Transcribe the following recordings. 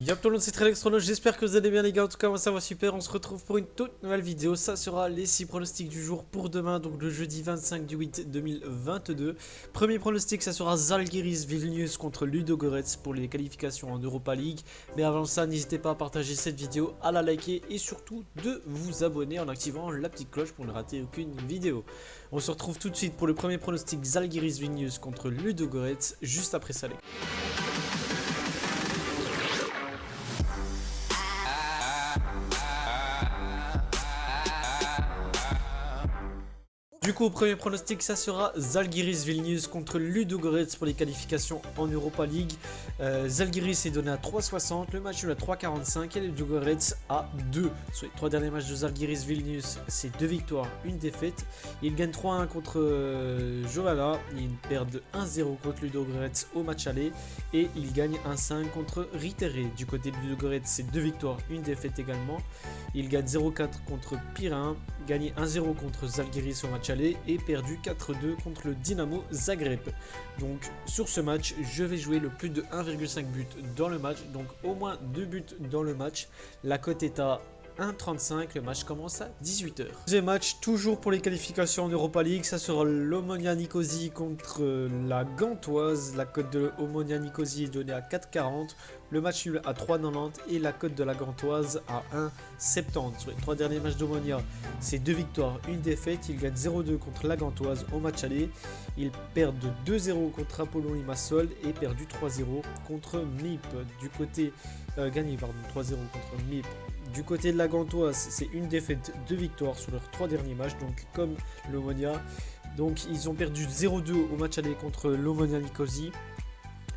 Bien tout le monde, c'est Trellextrono, j'espère que vous allez bien les gars, en tout cas moi ça va super, on se retrouve pour une toute nouvelle vidéo, ça sera les 6 pronostics du jour pour demain, donc le jeudi 25 du 8 2022. Premier pronostic, ça sera Žalgiris Vilnius contre Ludogorets pour les qualifications en Europa League, mais avant ça n'hésitez pas à partager cette vidéo, à la liker et surtout de vous abonner en activant la petite cloche pour ne rater aucune vidéo. On se retrouve tout de suite pour le premier pronostic Žalgiris Vilnius contre Ludogorets, juste après ça les gars. Du coup, au premier pronostic, ça sera Žalgiris Vilnius contre Ludogorets pour les qualifications en Europa League. Žalgiris est donné à 3,60, le match nul à 3,45 et Ludogorets à 2. Sur les 3 derniers matchs de Žalgiris Vilnius, c'est 2 victoires, 1 défaite. Ils gagnent 3-1 contre Jovala, ils perdent 1-0 contre Ludogorets au match aller et ils gagnent 1-5 contre Ritere. Du côté de Ludogorets, c'est 2 victoires, 1 défaite également. Ils gagnent 0-4 contre Pirin, gagné 1-0 contre Žalgiris au match aller et perdu 4-2 contre le Dynamo Zagreb. Donc sur ce match, je vais jouer le plus de 1,5 buts dans le match, donc au moins 2 buts dans le match. La cote est à 1,35, le match commence à 18 h. Deuxième match, toujours pour les qualifications en Europa League, ça sera l'Omonia Nicosie contre la Gantoise. La cote de l'Omonia Nicosie est donnée à 4,40, le match nul à 3,90 et la cote de la Gantoise à 1,70. Sur les 3 derniers matchs d'Omonia, c'est 2 victoires, 1 défaite. Ils gagnent 0-2 contre la Gantoise au match aller. Ils perdent 2-0 contre Apollon Limassol et perdu 3-0 contre MIP. Du côté gagné 3-0 contre MIP. Du côté de la Gantoise, c'est une défaite, 2 victoires sur leurs 3 derniers matchs, donc comme l'Omonia. Donc ils ont perdu 0-2 au match aller contre l'Omonia Nicosie,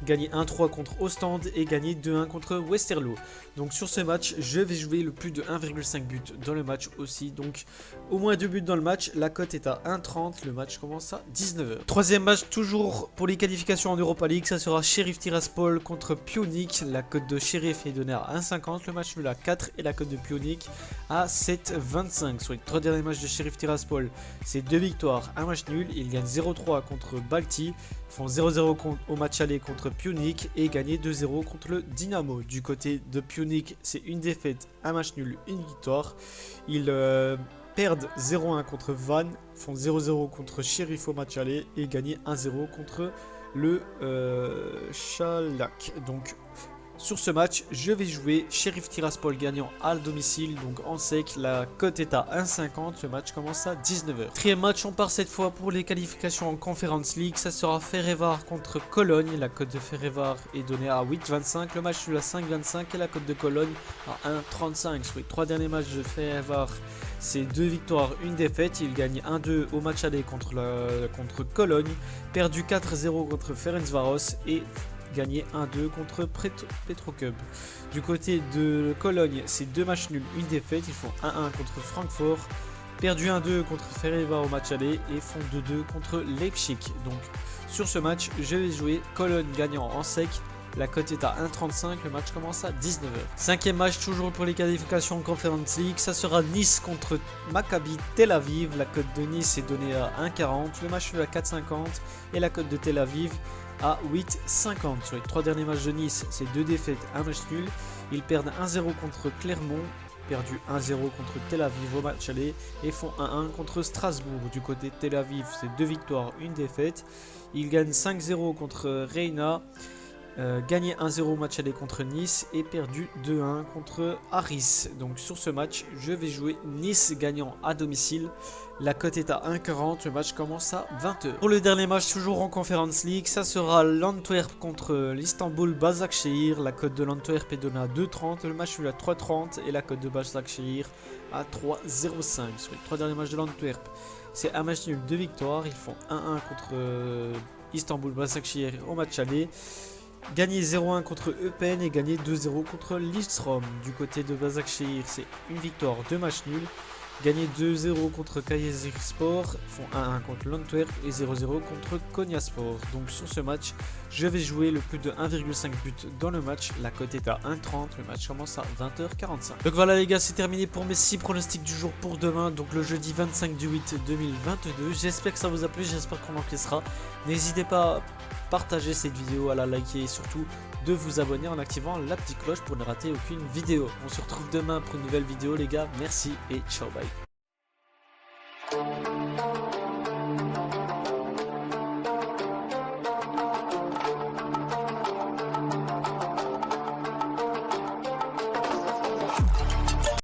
gagné 1-3 contre Ostende et gagné 2-1 contre Westerlo. Donc sur ce match, je vais jouer le plus de 1,5 buts dans le match aussi. Donc au moins 2 buts dans le match. La cote est à 1,30. Le match commence à 19 h. Troisième match, toujours pour les qualifications en Europa League. Ça sera Sheriff Tiraspol contre Pionik. La cote de Sheriff est donnée à 1,50. Le match nul à 4 et la cote de Pionik à 7,25. Sur les 3 derniers matchs de Sheriff Tiraspol, c'est 2 victoires, 1 match nul. Ils gagnent 0-3 contre Balti. Font 0-0 au match aller contre Pionik et gagné 2-0 contre le Dynamo. Du côté de Pionik, c'est une défaite, un match nul, une victoire. Ils perdent 0-1 contre Van, font 0-0 contre Sheriff au match aller et gagné 1-0 contre le Chalak. Donc sur ce match, je vais jouer Sheriff Tiraspol gagnant à domicile, donc en sec. La cote est à 1,50. Le match commence à 19 h. Quatrième match, on part cette fois pour les qualifications en Conference League. Ça sera Ferevar contre Cologne. La cote de Ferevar est donnée à 8,25. Le match nul à 5,25 et la cote de Cologne à 1,35. Sur les 3 derniers matchs de Ferevar, c'est 2 victoires, 1 défaite. Il gagne 1-2 au match aller contre Cologne, perdu 4-0 contre Ferencváros et gagné 1-2 contre Petrocub. Du côté de Cologne, c'est 2 matchs nuls, 1 défaite. Ils font 1-1 contre Francfort, perdu 1-2 contre Ferevar au match aller et font 2-2 contre Leipzig. Donc sur ce match, je vais jouer Cologne gagnant en sec. La cote est à 1,35, le match commence à 19 h. Cinquième match, toujours pour les qualifications en Conference League, ça sera Nice contre Maccabi Tel Aviv. La cote de Nice est donnée à 1,40, le match nul à 4,50 et la cote de Tel Aviv à 8,50. Sur les 3 derniers matchs de Nice, c'est 2 défaites, 1 match nul. Ils perdent 1-0 contre Clermont, perdu 1-0 contre Tel Aviv au match aller et font 1-1 contre Strasbourg. Du côté de Tel Aviv, c'est 2 victoires, 1 défaite. Ils gagnent 5-0 contre Reina, gagné 1-0 au match aller contre Nice et perdu 2-1 contre Aris. Donc sur ce match, je vais jouer Nice gagnant à domicile. La cote est à 1,40, le match commence à 20 h. Pour le dernier match, toujours en Conference League, ça sera l'Antwerp contre l'Istanbul Başakşehir. La cote de l'Antwerp est donnée à 2,30, le match nul à 3,30 et la cote de Başakşehir à 3,05. Sur les 3 derniers matchs de l'Antwerp, c'est un match nul, 2 victoires. Ils font 1-1 contre Istanbul Başakşehir au match aller. Gagné 0-1 contre Eupen et gagné 2-0 contre Lillestrøm. Du côté de Başakşehir, c'est une victoire, 2 matchs nuls. gagné 2-0 contre Kayserispor, font 1-1 contre l'Antwerp et 0-0 contre Konyaspor. Donc sur ce match, je vais jouer le plus de 1,5 but dans le match. La cote est à 1,30, le match commence à 20h45. Donc voilà les gars, c'est terminé pour mes 6 pronostics du jour pour demain, donc le jeudi 25 du 8 2022. J'espère que ça vous a plu, j'espère qu'on encaissera. N'hésitez pas à partager cette vidéo, à la liker et surtout de vous abonner en activant la petite cloche pour ne rater aucune vidéo. On se retrouve demain pour une nouvelle vidéo les gars, merci et ciao bye.